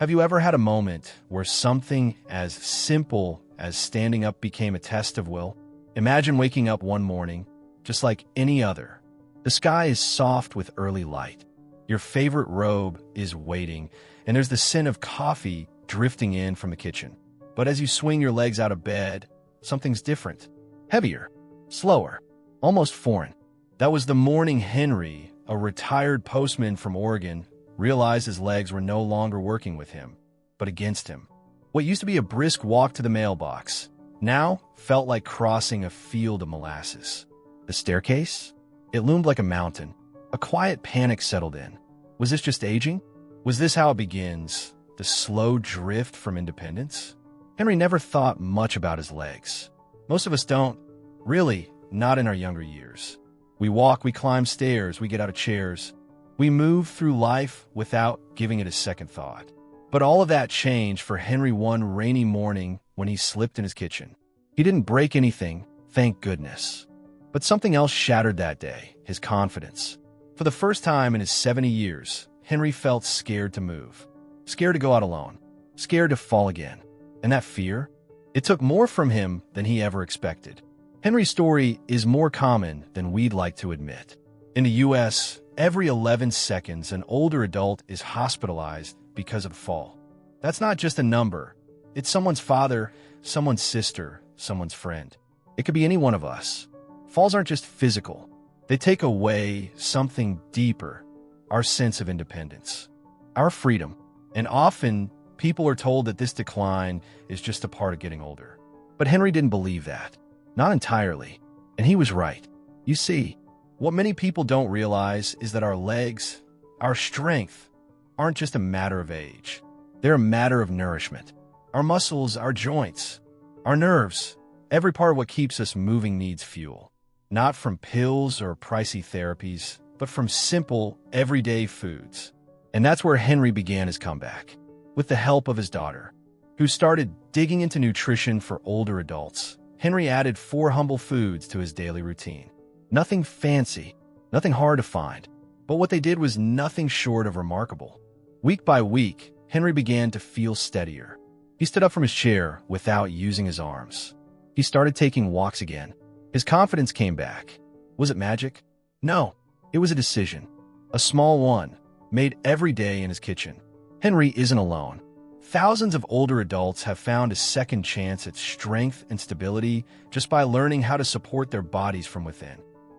Have you ever had a moment where something as simple as standing up became a test of will? Imagine waking up one morning, just like any other. The sky is soft with early light. Your favorite robe is waiting, and there's the scent of coffee drifting in from the kitchen. But as you swing your legs out of bed, something's different. Heavier, slower, almost foreign. That was the morning Henry, a retired postman from Oregon, realized his legs were no longer working with him, but against him. What used to be a brisk walk to the mailbox now felt like crossing a field of molasses. The staircase? It loomed like a mountain. A quiet panic settled in. Was this just aging? Was this how it begins, the slow drift from independence? Henry never thought much about his legs. Most of us don't. Really, not in our younger years. We walk, we climb stairs, we get out of chairs. We move through life without giving it a second thought. But all of that changed for Henry one rainy morning when he slipped in his kitchen. He didn't break anything, thank goodness. But something else shattered that day, his confidence. For the first time in his 70 years, Henry felt scared to move. Scared to go out alone. Scared to fall again. And that fear? It took more from him than he ever expected. Henry's story is more common than we'd like to admit. In the U.S., every 11 seconds, an older adult is hospitalized because of a fall. That's not just a number. It's someone's father, someone's sister, someone's friend. It could be any one of us. Falls aren't just physical. They take away something deeper, our sense of independence, our freedom. And often, people are told that this decline is just a part of getting older. But Henry didn't believe that. Not entirely. And he was right. You see, what many people don't realize is that our legs, our strength, aren't just a matter of age. They're a matter of nourishment. Our muscles, our joints, our nerves, every part of what keeps us moving needs fuel. Not from pills or pricey therapies, but from simple, everyday foods. And that's where Henry began his comeback, with the help of his daughter, who started digging into nutrition for older adults. Henry added 4 humble foods to his daily routine. Nothing fancy, nothing hard to find, but what they did was nothing short of remarkable. Week by week, Henry began to feel steadier. He stood up from his chair without using his arms. He started taking walks again. His confidence came back. Was it magic? No, it was a decision. A small one, made every day in his kitchen. Henry isn't alone. Thousands of older adults have found a second chance at strength and stability just by learning how to support their bodies from within.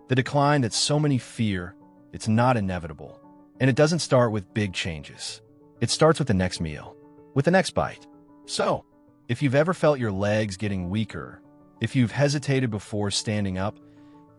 The decline that so many fear, it's not inevitable. And it doesn't start with big changes. It starts with the next meal, with the next bite. So, if you've ever felt your legs getting weaker, if you've hesitated before standing up,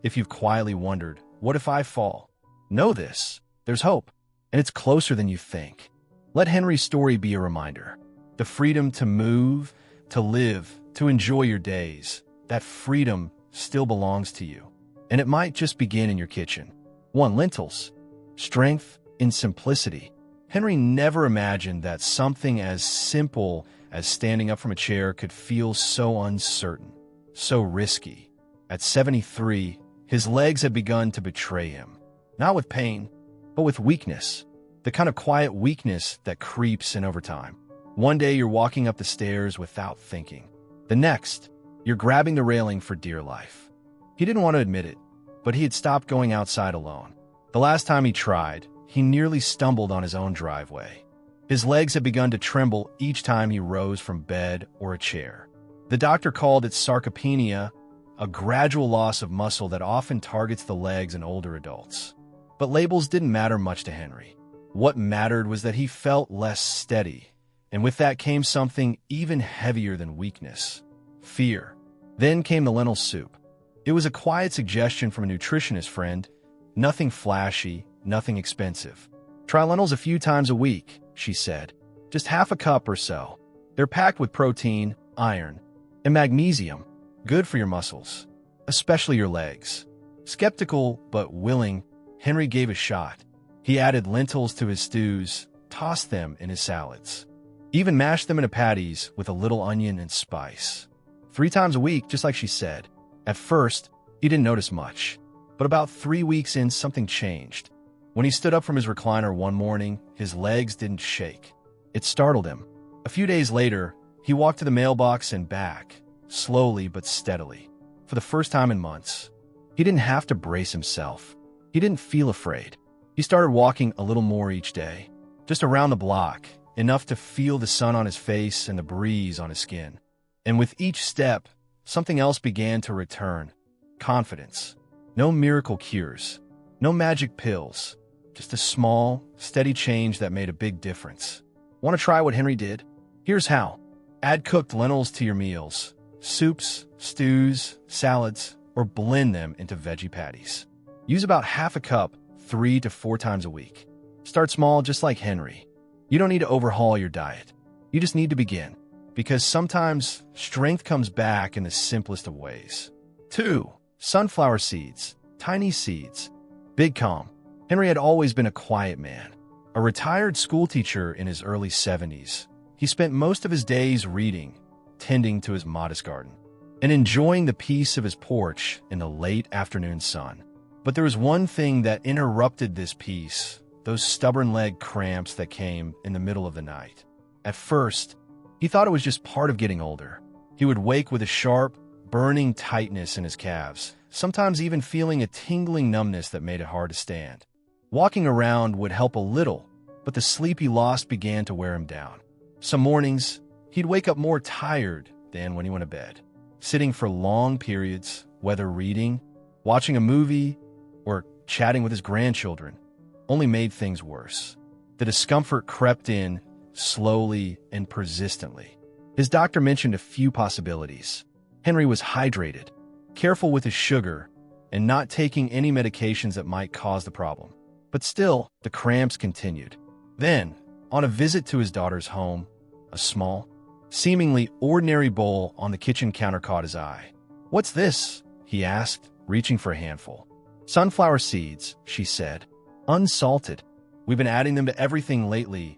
if you've quietly wondered, what if I fall? Know this, there's hope, and it's closer than you think. Let Henry's story be a reminder. The freedom to move, to live, to enjoy your days, that freedom still belongs to you. And it might just begin in your kitchen. 1. Lentils. Strength in simplicity. Henry never imagined that something as simple as standing up from a chair could feel so uncertain, so risky. At 73, his legs had begun to betray him. Not with pain, but with weakness. The kind of quiet weakness that creeps in over time. One day you're walking up the stairs without thinking. The next, you're grabbing the railing for dear life. He didn't want to admit it, but he had stopped going outside alone. The last time he tried, he nearly stumbled on his own driveway. His legs had begun to tremble each time he rose from bed or a chair. The doctor called it sarcopenia, a gradual loss of muscle that often targets the legs in older adults. But labels didn't matter much to Henry. What mattered was that he felt less steady, and with that came something even heavier than weakness: fear. Then came the lentil soup. It was a quiet suggestion from a nutritionist friend. Nothing flashy, nothing expensive. Try lentils a few times a week, she said. Just half a cup or so. They're packed with protein, iron, and magnesium. Good for your muscles, especially your legs. Skeptical but willing, Henry gave a shot. He added lentils to his stews, tossed them in his salads, even mashed them into patties with a little onion and spice. 3 times a week, just like she said. At first, he didn't notice much, but about 3 weeks in, something changed. When he stood up from his recliner one morning, his legs didn't shake. It startled him. A few days later, he walked to the mailbox and back, slowly but steadily. For the first time in months, he didn't have to brace himself. He didn't feel afraid. He started walking a little more each day, just around the block, enough to feel the sun on his face and the breeze on his skin. And with each step, something else began to return. Confidence. No miracle cures. No magic pills. Just a small, steady change that made a big difference. Want to try what Henry did? Here's how. Add cooked lentils to your meals. Soups, stews, salads, or blend them into veggie patties. Use about half a cup 3 to 4 times a week. Start small just like Henry. You don't need to overhaul your diet. You just need to begin. Because sometimes strength comes back in the simplest of ways. 2. Sunflower seeds. Tiny seeds. Big calm. Henry had always been a quiet man. A retired schoolteacher in his early 70s. He spent most of his days reading, tending to his modest garden, and enjoying the peace of his porch in the late afternoon sun. But there was one thing that interrupted this peace, those stubborn leg cramps that came in the middle of the night. At first, he thought it was just part of getting older. He would wake with a sharp, burning tightness in his calves, sometimes even feeling a tingling numbness that made it hard to stand. Walking around would help a little, but the sleep he lost began to wear him down. Some mornings, he'd wake up more tired than when he went to bed, sitting for long periods, whether reading, watching a movie, or chatting with his grandchildren, only made things worse. The discomfort crept in slowly and persistently. His doctor mentioned a few possibilities. Henry was hydrated, careful with his sugar, and not taking any medications that might cause the problem. But still, the cramps continued. Then, on a visit to his daughter's home, a small, seemingly ordinary bowl on the kitchen counter caught his eye. "What's this?" he asked, reaching for a handful. "Sunflower seeds," she said. "Unsalted. We've been adding them to everything lately.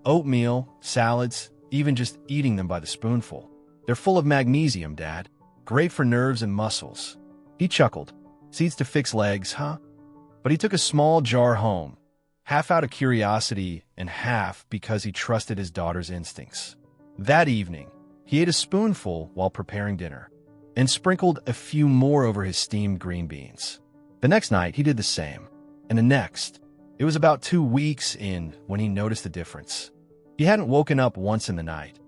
Oatmeal, salads, even just eating them by the spoonful. They're full of magnesium, Dad. Great for nerves and muscles." He chuckled. "Seeds to fix legs, huh?" But he took a small jar home, half out of curiosity and half because he trusted his daughter's instincts. That evening, he ate a spoonful while preparing dinner and sprinkled a few more over his steamed green beans. The next night, he did the same, and the next. It was about 2 weeks in when he noticed the difference. He hadn't woken up once in the night,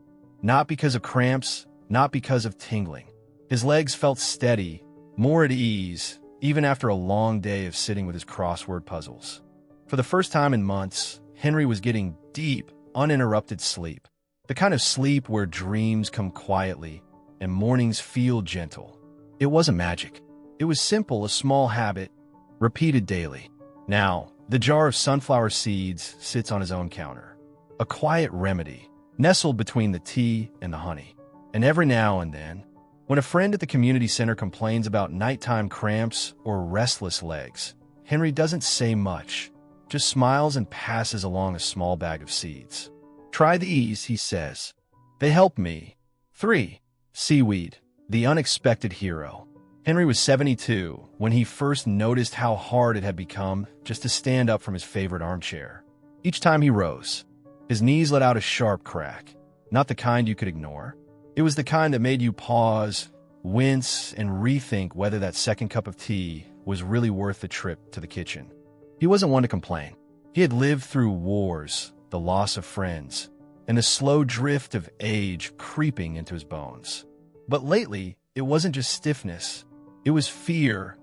not because of cramps, not because of tingling. His legs felt steady, more at ease, even after a long day of sitting with his crossword puzzles. For the first time in months, Henry was getting deep, uninterrupted sleep. The kind of sleep where dreams come quietly and mornings feel gentle. It wasn't magic. It was simple, a small habit, repeated daily. Now, the jar of sunflower seeds sits on his own counter. A quiet remedy, nestled between the tea and the honey. And every now and then, when a friend at the community center complains about nighttime cramps or restless legs, Henry doesn't say much, just smiles and passes along a small bag of seeds. "Try these," he says. "They help me." 3. Seaweed, the unexpected hero. Henry was 72 when he first noticed how hard it had become just to stand up from his favorite armchair. Each time he rose, his knees let out a sharp crack, not the kind you could ignore. It was the kind that made you pause, wince, and rethink whether that second cup of tea was really worth the trip to the kitchen. He wasn't one to complain. He had lived through wars, the loss of friends, and the slow drift of age creeping into his bones. But lately, it wasn't just stiffness. It was fear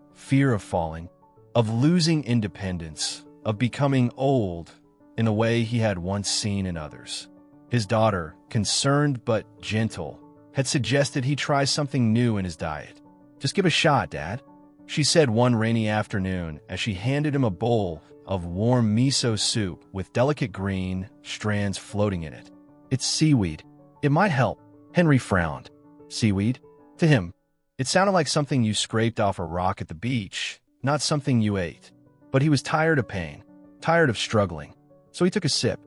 of falling, of losing independence, of becoming old in the way he had once seen in others. His daughter, concerned but gentle, had suggested he try something new in his diet. "Just give it a shot, Dad," she said one rainy afternoon as she handed him a bowl of warm miso soup with delicate green strands floating in it. "It's seaweed. It might help." Henry frowned. Seaweed? To him, it sounded like something you scraped off a rock at the beach, not something you ate. But he was tired of pain, tired of struggling. So he took a sip,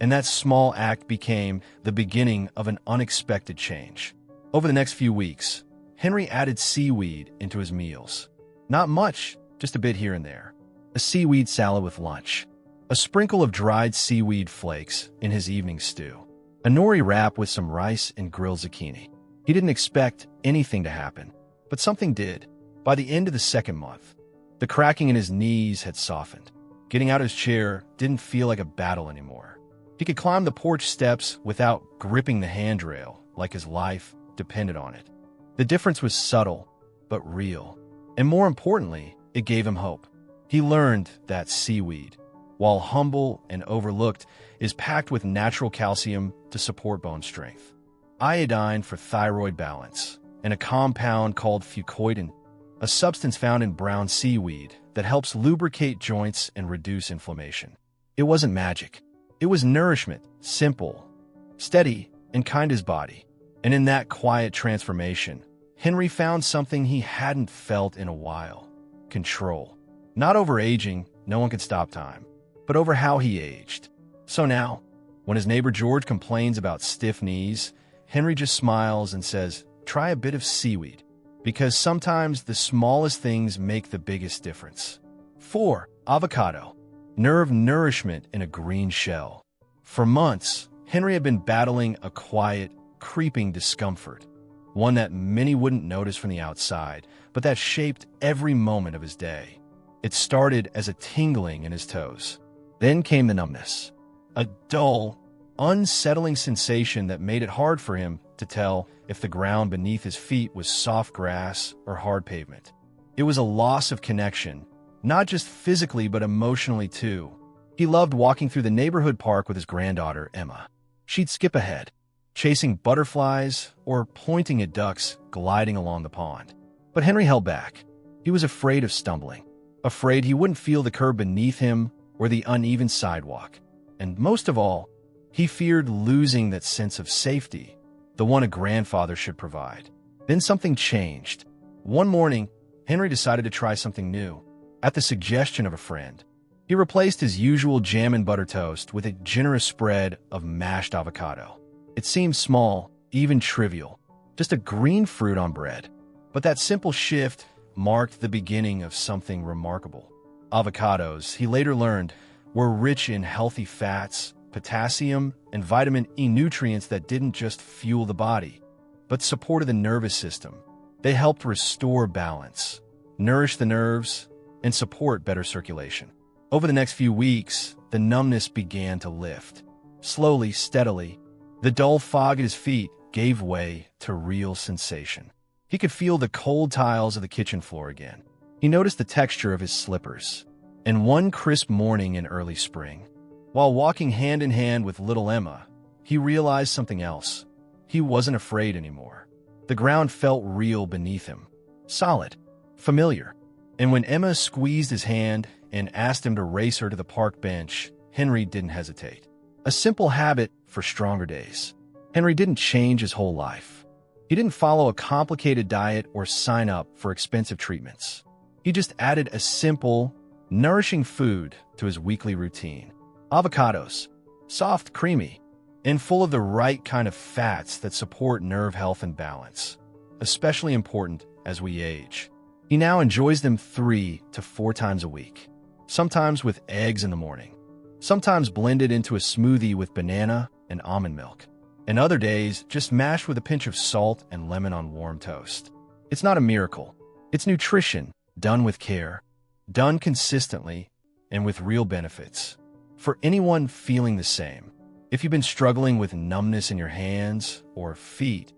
and that small act became the beginning of an unexpected change. Over the next few weeks, Henry added seaweed into his meals. Not much, just a bit here and there. A seaweed salad with lunch, a sprinkle of dried seaweed flakes in his evening stew, a nori wrap with some rice and grilled zucchini. He didn't expect anything to happen, but something did. By the end of the second month, the cracking in his knees had softened. Getting out of his chair didn't feel like a battle anymore. He could climb the porch steps without gripping the handrail like his life depended on it. The difference was subtle, but real. And more importantly, it gave him hope. He learned that seaweed, while humble and overlooked, is packed with natural calcium to support bone strength, iodine for thyroid balance, and a compound called fucoidan, a substance found in brown seaweed that helps lubricate joints and reduce inflammation. It wasn't magic. It was nourishment, simple, steady, and kind to his body. And in that quiet transformation, Henry found something he hadn't felt in a while: control. Not over aging, no one could stop time, but over how he aged. So now, when his neighbor George complains about stiff knees, Henry just smiles and says, try a bit of seaweed, because sometimes the smallest things make the biggest difference. 4. Avocado. Nerve nourishment in a green shell. For months, Henry had been battling a quiet, creeping discomfort, one that many wouldn't notice from the outside, but that shaped every moment of his day. It started as a tingling in his toes. Then came the numbness, a dull, unsettling sensation that made it hard for him to tell if the ground beneath his feet was soft grass or hard pavement. It was a loss of connection, not just physically but emotionally too. He loved walking through the neighborhood park with his granddaughter, Emma. She'd skip ahead, chasing butterflies or pointing at ducks gliding along the pond. But Henry held back. He was afraid of stumbling, afraid he wouldn't feel the curb beneath him or the uneven sidewalk. And most of all, he feared losing that sense of safety, the one a grandfather should provide. Then something changed. One morning, Henry decided to try something new. At the suggestion of a friend, he replaced his usual jam and butter toast with a generous spread of mashed avocado. It seemed small, even trivial, just a green fruit on bread. But that simple shift marked the beginning of something remarkable. Avocados, he later learned, were rich in healthy fats, potassium, and vitamin E nutrients that didn't just fuel the body, but supported the nervous system. They helped restore balance, nourish the nerves, and support better circulation. Over the next few weeks, the numbness began to lift. Slowly, steadily, the dull fog at his feet gave way to real sensation. He could feel the cold tiles of the kitchen floor again. He noticed the texture of his slippers. And one crisp morning in early spring, while walking hand in hand with little Emma, he realized something else. He wasn't afraid anymore. The ground felt real beneath him, solid, familiar. And when Emma squeezed his hand and asked him to race her to the park bench, Henry didn't hesitate. A simple habit for stronger days. Henry didn't change his whole life. He didn't follow a complicated diet or sign up for expensive treatments. He just added a simple, nourishing food to his weekly routine. Avocados, soft, creamy, and full of the right kind of fats that support nerve health and balance, especially important as we age. He now enjoys them 3 to 4 times a week, sometimes with eggs in the morning, sometimes blended into a smoothie with banana and almond milk, and other days just mashed with a pinch of salt and lemon on warm toast. It's not a miracle. It's nutrition, done with care, done consistently, and with real benefits. For anyone feeling the same, if you've been struggling with numbness in your hands or feet,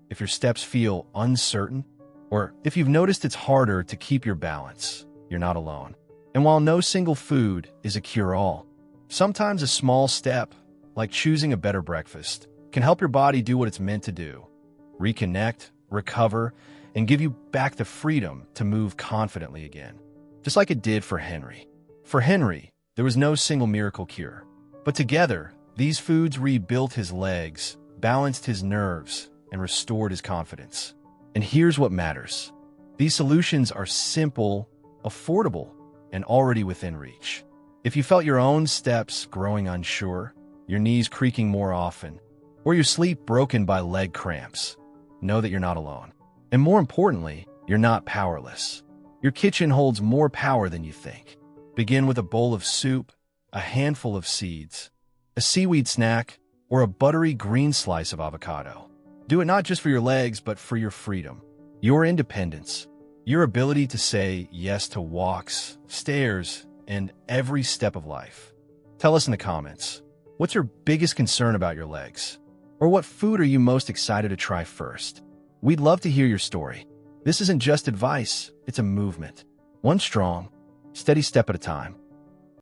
if your steps feel uncertain, or if you've noticed it's harder to keep your balance, you're not alone. And while no single food is a cure-all, sometimes a small step, like choosing a better breakfast, can help your body do what it's meant to do: reconnect, recover, and give you back the freedom to move confidently again. Just like it did for Henry. For Henry, there was no single miracle cure. But together, these foods rebuilt his legs, balanced his nerves, and restored his confidence. And here's what matters. These solutions are simple, affordable, and already within reach. If you felt your own steps growing unsure, your knees creaking more often, or your sleep broken by leg cramps, know that you're not alone. And more importantly, you're not powerless. Your kitchen holds more power than you think. Begin with a bowl of soup, a handful of seeds, a seaweed snack, or a buttery green slice of avocado. Do it not just for your legs, but for your freedom, your independence, your ability to say yes to walks, stairs, and every step of life. Tell us in the comments, what's your biggest concern about your legs? Or what food are you most excited to try first? We'd love to hear your story. This isn't just advice, it's a movement. One strong, steady step at a time.